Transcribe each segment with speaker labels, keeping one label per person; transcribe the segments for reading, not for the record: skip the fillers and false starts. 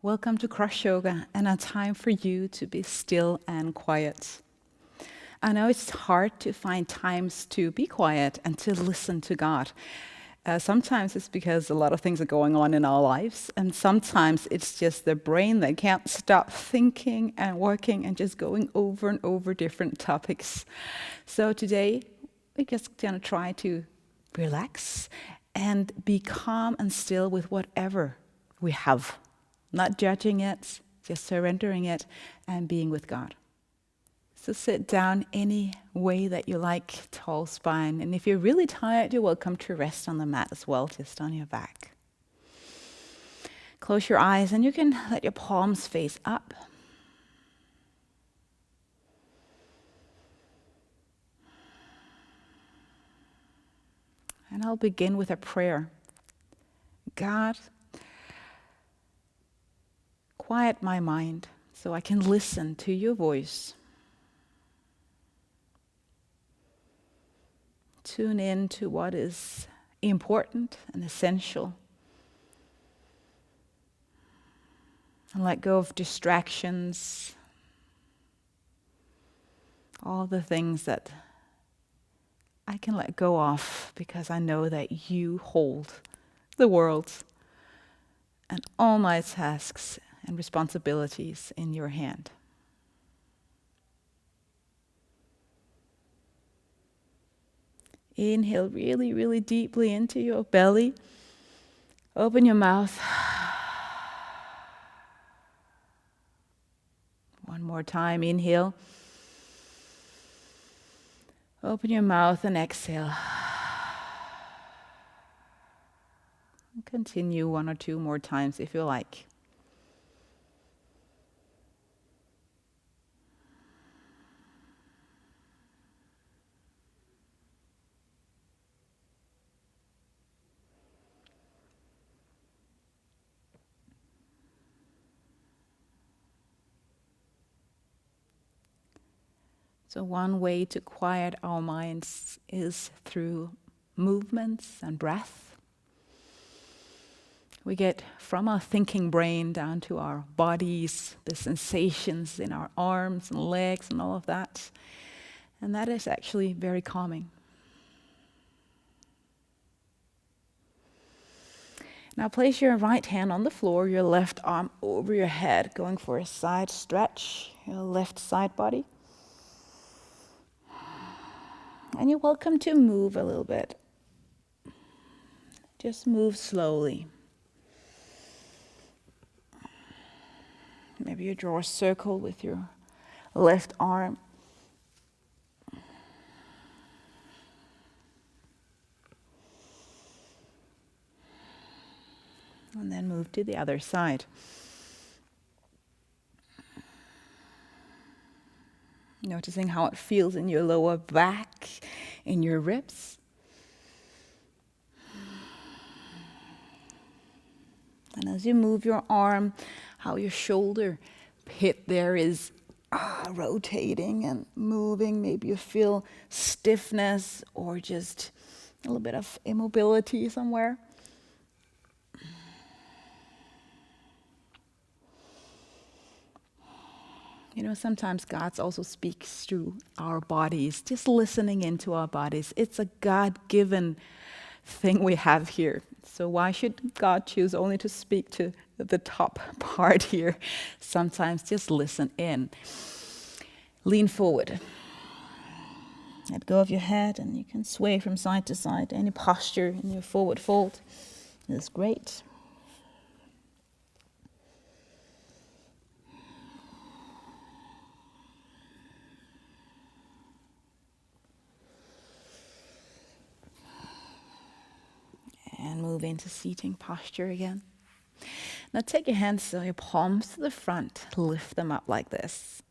Speaker 1: Welcome to CrossYoga and a time for you to be still and quiet. I know it's hard to find times to be quiet and to listen to God. Sometimes it's because a lot of things are going on in our lives, and sometimes it's just the brain that can't stop thinking and working and just going over and over different topics. So today, we're just going to try to relax and be calm and still with whatever we have. Not judging it, just surrendering it and being with God. So sit down any way that you like, tall spine. And if you're really tired, you're welcome to rest on the mat as well, just on your back. Close your eyes and you can let your palms face up. And I'll begin with a prayer. God, quiet my mind so I can listen to your voice. Tune in to what is important and essential. And let go of distractions. All the things that I can let go of because I know that you hold the world and all my tasks and responsibilities in your hand. Inhale really, really deeply into your belly. Open your mouth. One more time, inhale. Open your mouth and exhale. Continue one or two more times if you like. So one way to quiet our minds is through movements and breath. We get from our thinking brain down to our bodies, the sensations in our arms and legs and all of that. And that is actually very calming. Now place your right hand on the floor, your left arm over your head, going for a side stretch, your left side body. And you're welcome to move a little bit. Just move slowly. Maybe you draw a circle with your left arm. And then move to the other side. Noticing how it feels in your lower back, in your ribs. And as you move your arm, how your shoulder pit there is rotating and moving. Maybe you feel stiffness or just a little bit of immobility somewhere. You know, sometimes God also speaks through our bodies, just listening into our bodies. It's a God-given thing we have here. So why should God choose only to speak to the top part here? Sometimes just listen in. Lean forward. Let go of your head and you can sway from side to side. Any posture in your forward fold is great. And move into seating posture again. Now take your hands, so your palms to the front, lift them up like this.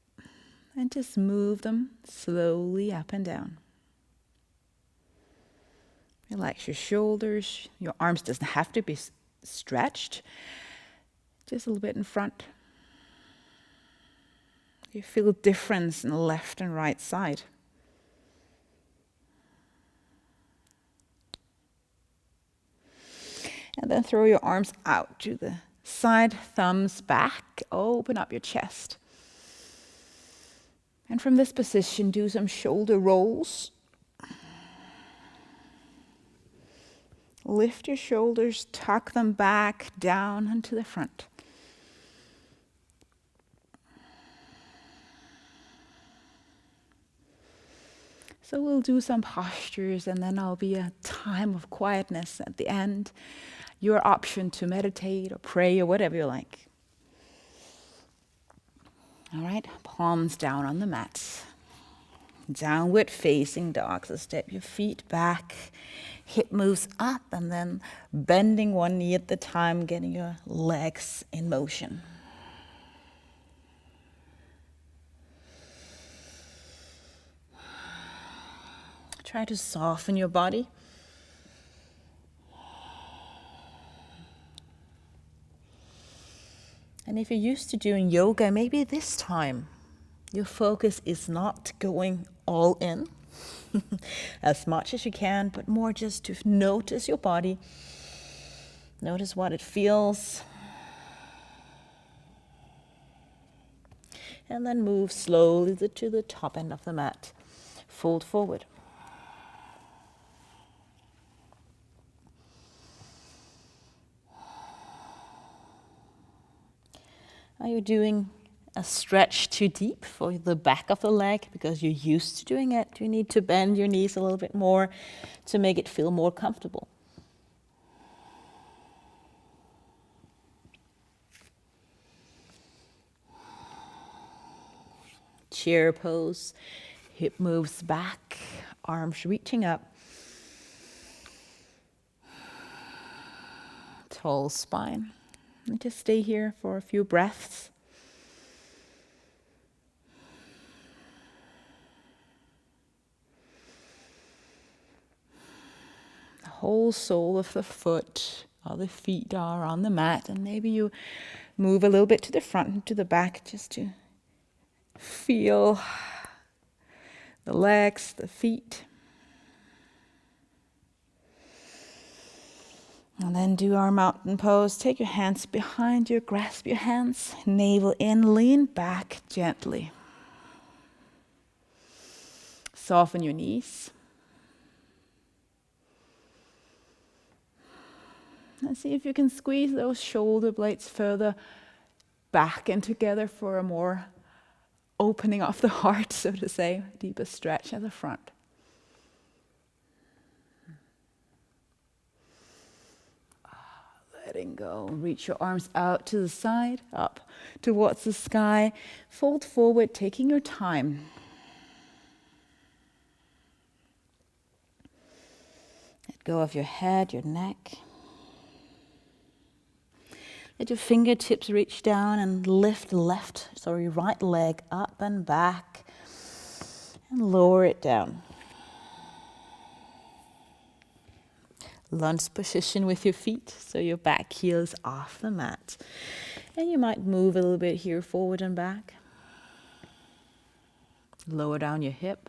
Speaker 1: And just move them slowly up and down. Relax your shoulders. Your arms doesn't have to be stretched. Just a little bit in front. You feel difference in the left and right side. And then throw your arms out to the Side thumbs back, open up your chest. And from this position, do some shoulder rolls. Lift your shoulders, tuck them back, down and to the front. So we'll do some postures and then there'll be a time of quietness at the end. Your option to meditate or pray or whatever you like. All right, palms down on the mat. Downward facing dog. So step your feet back, hip moves up, and then bending one knee at the time, getting your legs in motion. Try to soften your body. And if you're used to doing yoga, maybe this time your focus is not going all in as much as you can, but more just to notice your body, notice what it feels, and then move slowly to the top end of the mat. Fold forward. Are you doing a stretch too deep for the back of the leg because you're used to doing it? Do you need to bend your knees a little bit more to make it feel more comfortable? Chair pose, hip moves back, arms reaching up. Tall spine. And just stay here for a few breaths. The whole sole of the foot or the feet are on the mat, and maybe you move a little bit to the front and to the back just to feel the legs, the feet. And then do our mountain pose. Take your hands behind you, grasp your hands, navel in, lean back gently. Soften your knees. And see if you can squeeze those shoulder blades further back and together for a more opening of the heart, so to say, deeper stretch at the front. Letting go. Reach your arms out to the side, up towards the sky. Fold forward, taking your time. Let go of your head, your neck. Let your fingertips reach down and lift right leg up and back and lower it down. Lunge position with your feet, so your back heel is off the mat. And you might move a little bit here, forward and back. Lower down your hip.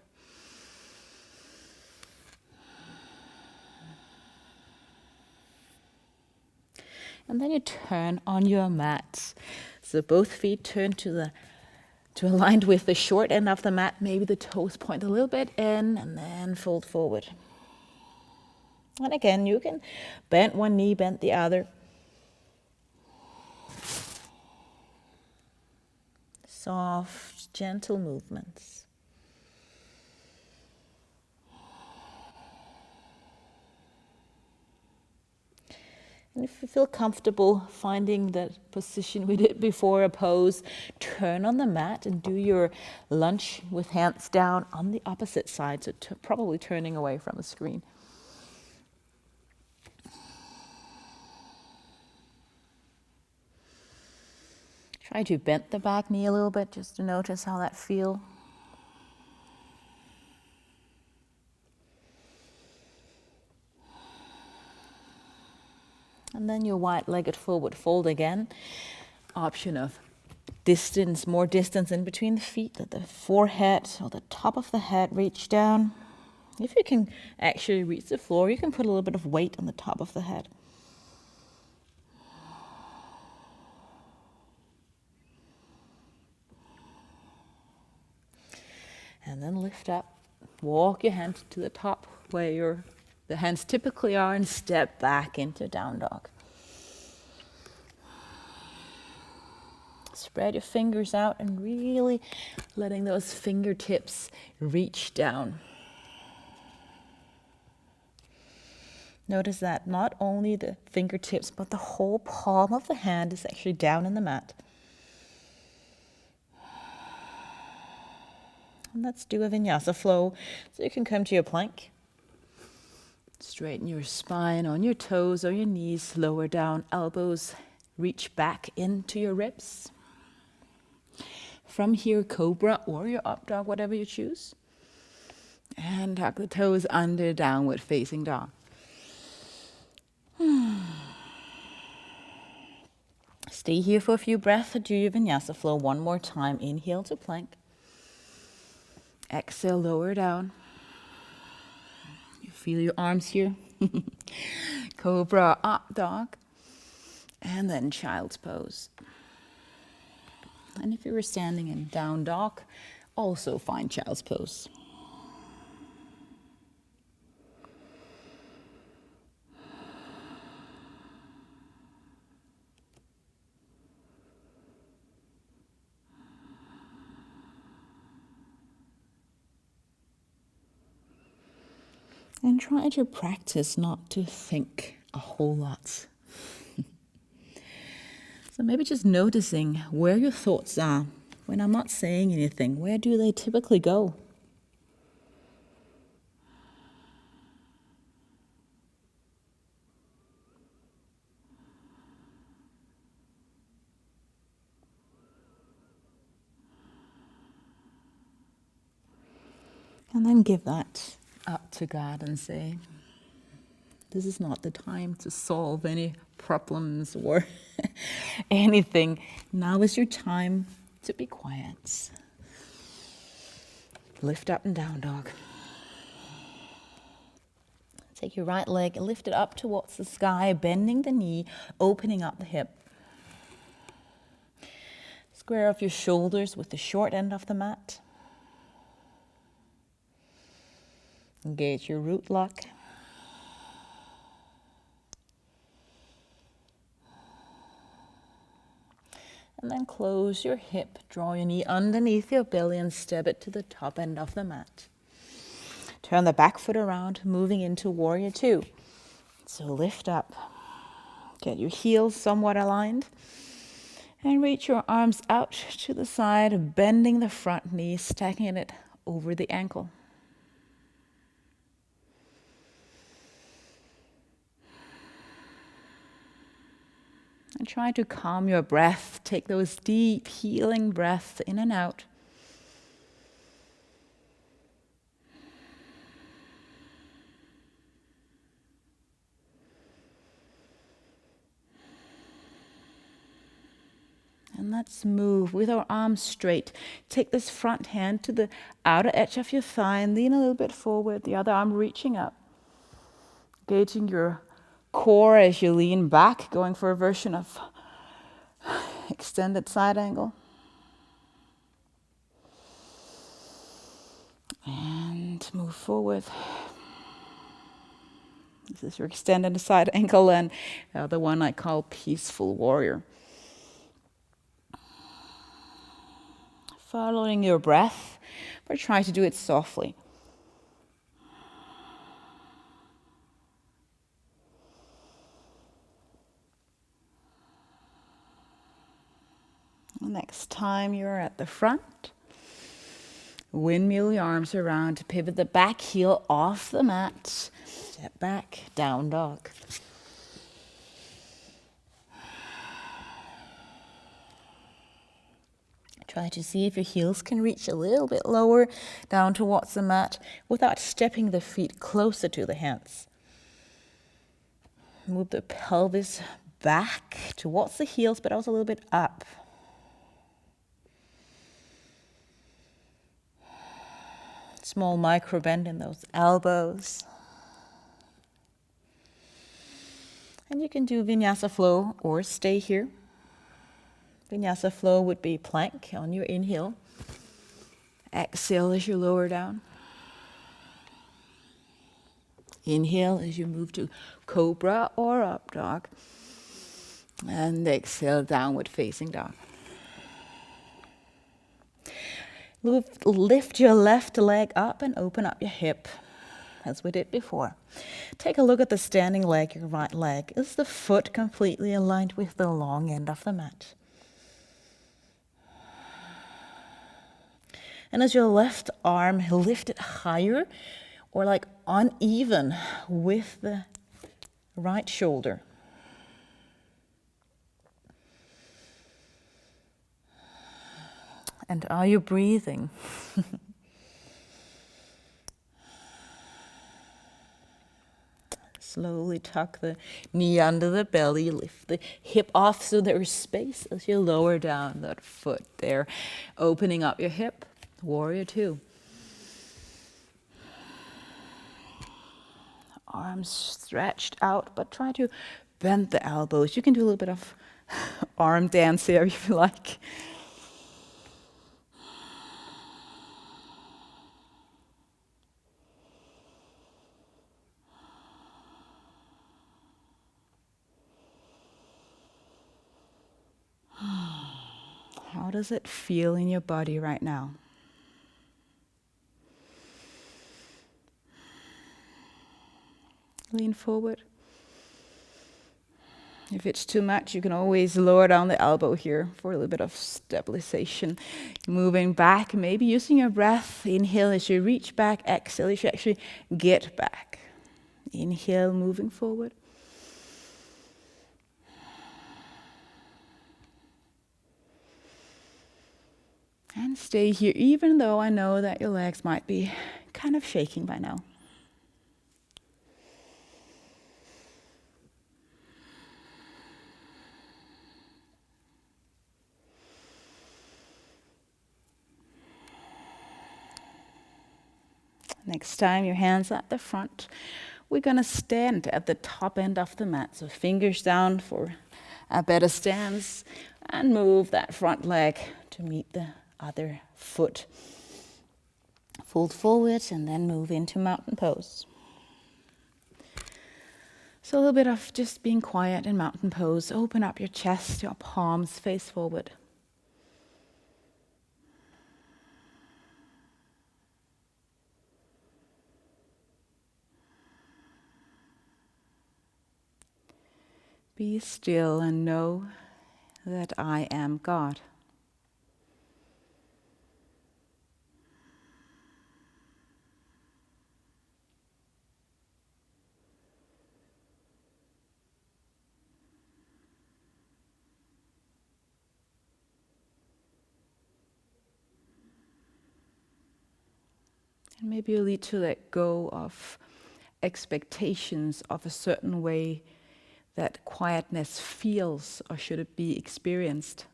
Speaker 1: And then you turn on your mat. So both feet turn to aligned with the short end of the mat. Maybe the toes point a little bit in and then fold forward. And again, you can bend one knee, bend the other. Soft, gentle movements. And if you feel comfortable finding that position we did before, a pose, turn on the mat and do your lunge with hands down on the opposite side, so probably turning away from the screen. Try to bend the back knee a little bit just to notice how that feels. And then your wide-legged forward fold again. Option of distance, more distance in between the feet, let the forehead or the top of the head reach down. If you can actually reach the floor, you can put a little bit of weight on the top of the head. And then lift up. Walk your hands to the top where the hands typically are and step back into down dog. Spread your fingers out and really letting those fingertips reach down. Notice that not only the fingertips, but the whole palm of the hand is actually down in the mat. And let's do a Vinyasa Flow. So you can come to your plank. Straighten your spine on your toes or your knees, lower down, elbows reach back into your ribs. From here, cobra or your up dog, whatever you choose. And tuck the toes under, downward facing dog. Stay here for a few breaths or do your Vinyasa Flow one more time. Inhale to plank. Exhale, lower down. You feel your arms here. Cobra, up dog. And then child's pose. And if you were standing in down dog, also find child's pose. And try to practice not to think a whole lot. So maybe just noticing where your thoughts are. When I'm not saying anything, where do they typically go? And then give that up to God and say, this is not the time to solve any problems or anything. Now is your time to be quiet. Lift up and down dog. Take your right leg and lift it up towards the sky, bending the knee, opening up the hip. Square off your shoulders with the short end of the mat. Engage your root lock. And then close your hip, draw your knee underneath your belly and step it to the top end of the mat. Turn the back foot around, moving into warrior two. So lift up, get your heels somewhat aligned, and reach your arms out to the side, bending the front knee, stacking it over the ankle. And try to calm your breath. Take those deep healing breaths in and out. And let's move with our arms straight. Take this front hand to the outer edge of your thigh and lean a little bit forward. The other arm reaching up. Engaging your core as you lean back, going for a version of extended side angle. And move forward. This is your extended side angle, and the other one I call peaceful warrior. Following your breath, but try to do it softly. Next time you're at the front, windmill your arms around, pivot the back heel off the mat, step back, down dog. Try to see if your heels can reach a little bit lower down towards the mat without stepping the feet closer to the hands. Move the pelvis back towards the heels, but also a little bit up. Small micro bend in those elbows. And you can do Vinyasa Flow or stay here. Vinyasa Flow would be plank on your inhale. Exhale as you lower down. Inhale as you move to cobra or up dog. And exhale, downward facing dog. Lift your left leg up and open up your hip, as we did before. Take a look at the standing leg, your right leg. Is the foot completely aligned with the long end of the mat? And as your left arm lifted higher or like uneven with the right shoulder. And are you breathing? Slowly tuck the knee under the belly, lift the hip off so there is space as you lower down that foot there. Opening up your hip, warrior two. Arms stretched out, but try to bend the elbows. You can do a little bit of arm dance here if you like. How does it feel in your body right now? Lean forward. If it's too much, you can always lower down the elbow here for a little bit of stabilization. Moving back, maybe using your breath. Inhale as you reach back. Exhale as you actually get back. Inhale, moving forward. And stay here, even though I know that your legs might be kind of shaking by now. Next time, your hands at the front. We're going to stand at the top end of the mat. So fingers down for a better stance. And move that front leg to meet the other foot. Fold forward and then move into mountain pose. So a little bit of just being quiet in mountain pose. Open up your chest, your palms face forward. Be still and know that I am God. And maybe you need to let go of expectations of a certain way that quietness feels or should it be experienced.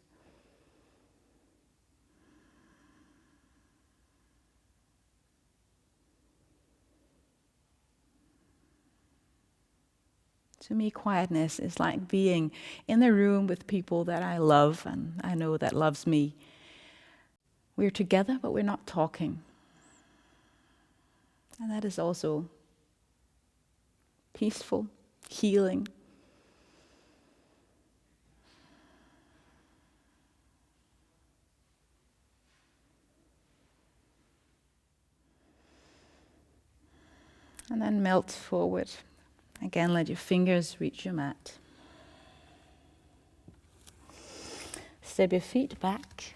Speaker 1: To me, quietness is like being in the room with people that I love and I know that loves me. We're together, but we're not talking. And that is also peaceful, healing. And then melt forward. Again, let your fingers reach your mat. Step your feet back.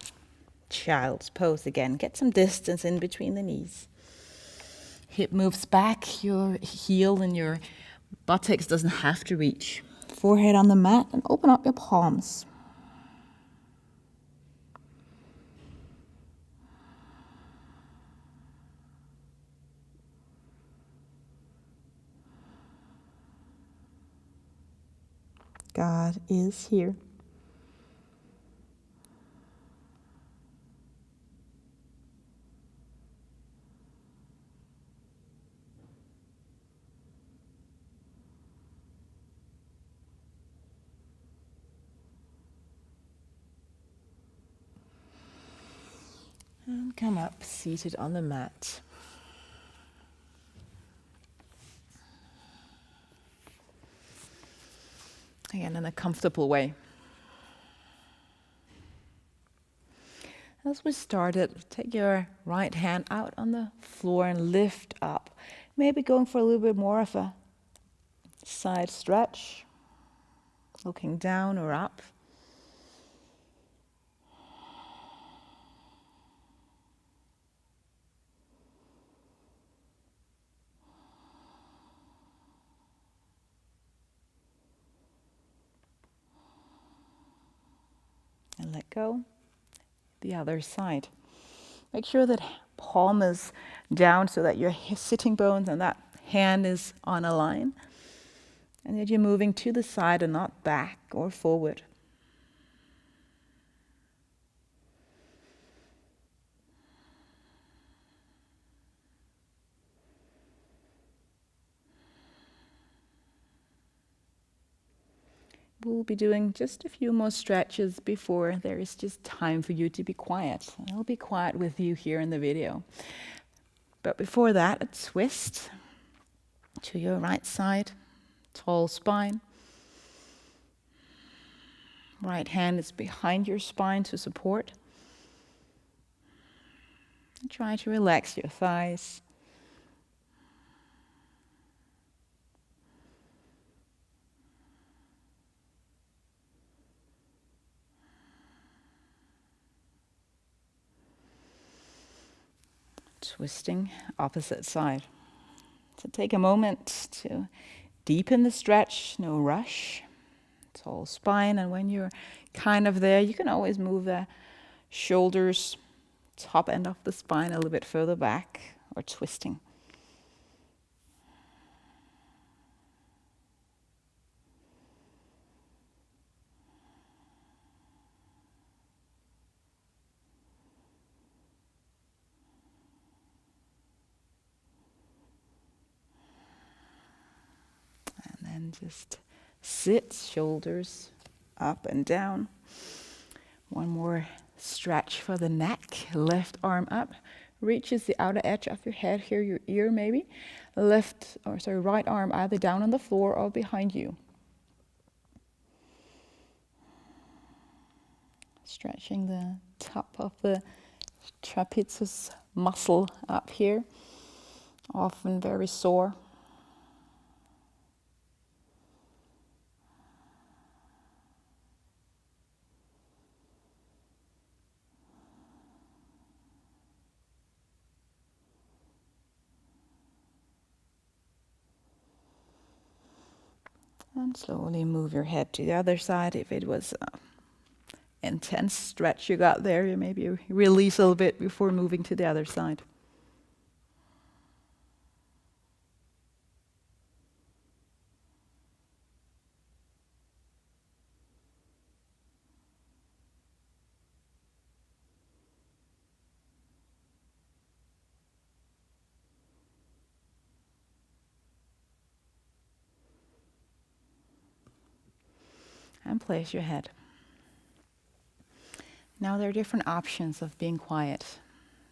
Speaker 1: Child's pose again. Get some distance in between the knees. Hip moves back. Your heel and your buttocks doesn't have to reach. Forehead on the mat and open up your palms. God is here. And come up seated on the mat. Again, in a comfortable way. As we started, take your right hand out on the floor and lift up. Maybe going for a little bit more of a side stretch, looking down or up. And let go. The other side. Make sure that palm is down so that your sitting bones and that hand is on a line. And that you're moving to the side and not back or forward. We'll be doing just a few more stretches before there is just time for you to be quiet. I'll be quiet with you here in the video. But before that, a twist to your right side, tall spine. Right hand is behind your spine to support. And try to relax your thighs. Twisting opposite side. So take a moment to deepen the stretch, no rush. Tall spine, and when you're kind of there, you can always move the shoulders, top end of the spine a little bit further back, or twisting. And just sit, shoulders up and down. One more stretch for the neck. Left arm up, reaches the outer edge of your head, here your ear maybe. Right arm either down on the floor or behind you. Stretching the top of the trapezius muscle up here, often very sore. And slowly move your head to the other side. If it was an intense stretch you got there, you maybe release a little bit before moving to the other side. And place your head. Now there are different options of being quiet.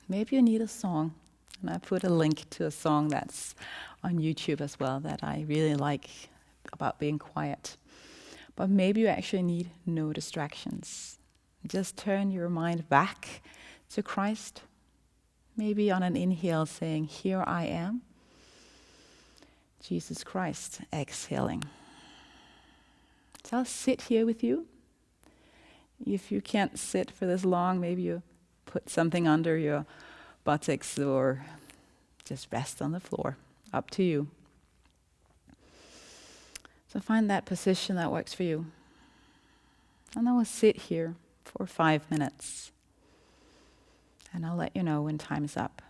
Speaker 1: Maybe you need a song, and I put a link to a song that's on YouTube as well that I really like about being quiet. But maybe you actually need no distractions. Just turn your mind back to Christ. Maybe on an inhale saying, "Here I am." Jesus Christ, exhaling. So I'll sit here with you. If you can't sit for this long, maybe you put something under your buttocks or just rest on the floor. Up to you. So find that position that works for you. And I will sit here for 5 minutes. And I'll let you know when time is up.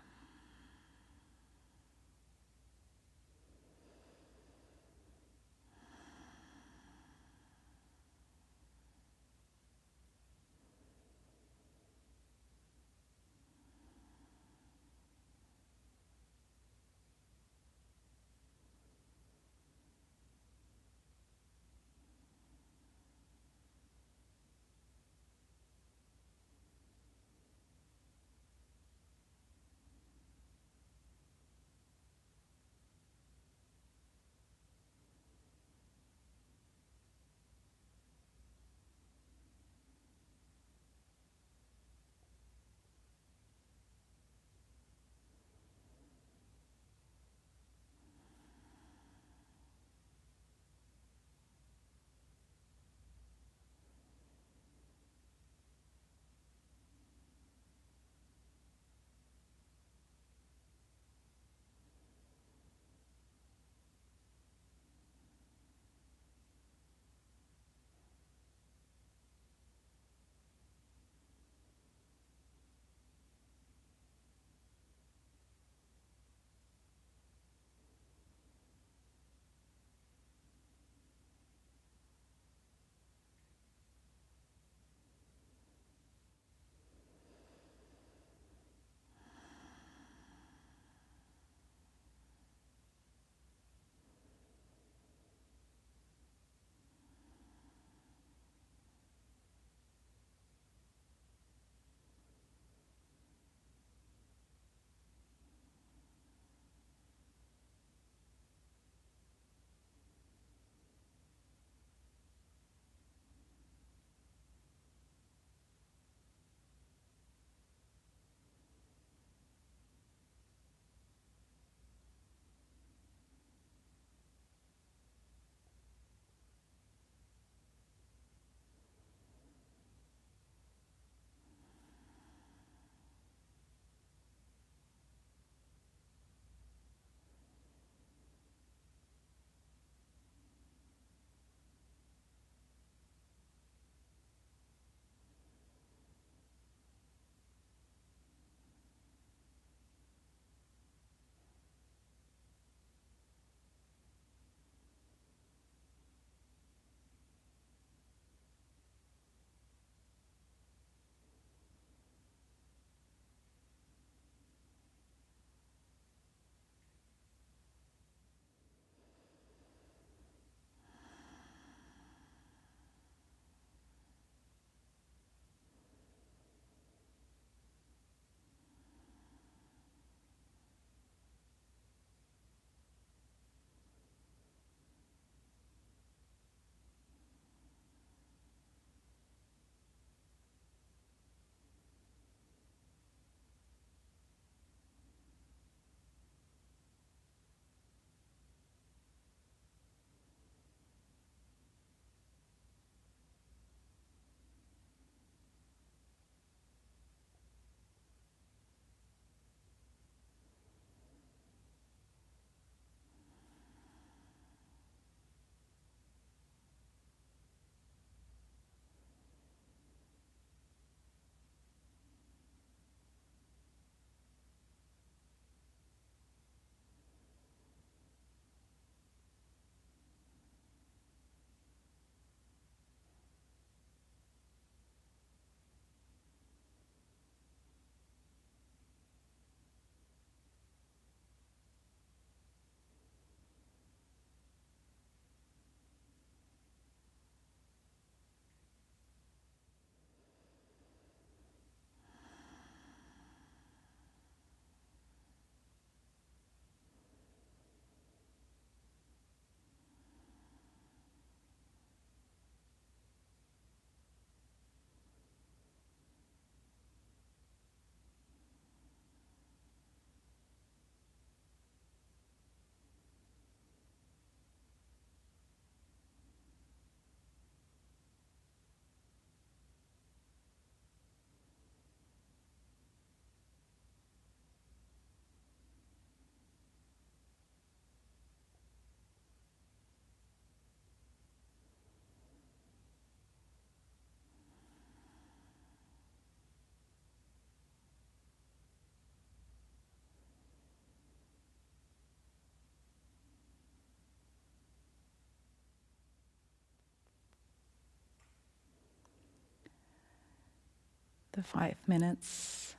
Speaker 1: The 5 minutes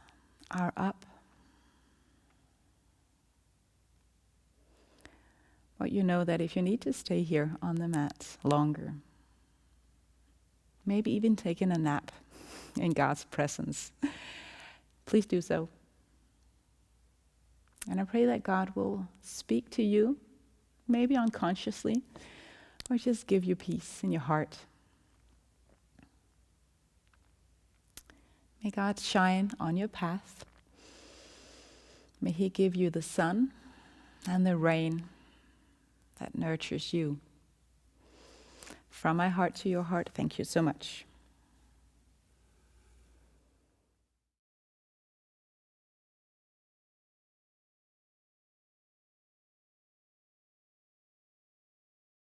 Speaker 1: are up. But you know that if you need to stay here on the mat longer, maybe even taking a nap in God's presence, please do so. And I pray that God will speak to you, maybe unconsciously, or just give you peace in your heart. May God shine on your path. May He give you the sun and the rain that nurtures you. From my heart to your heart, thank you so much.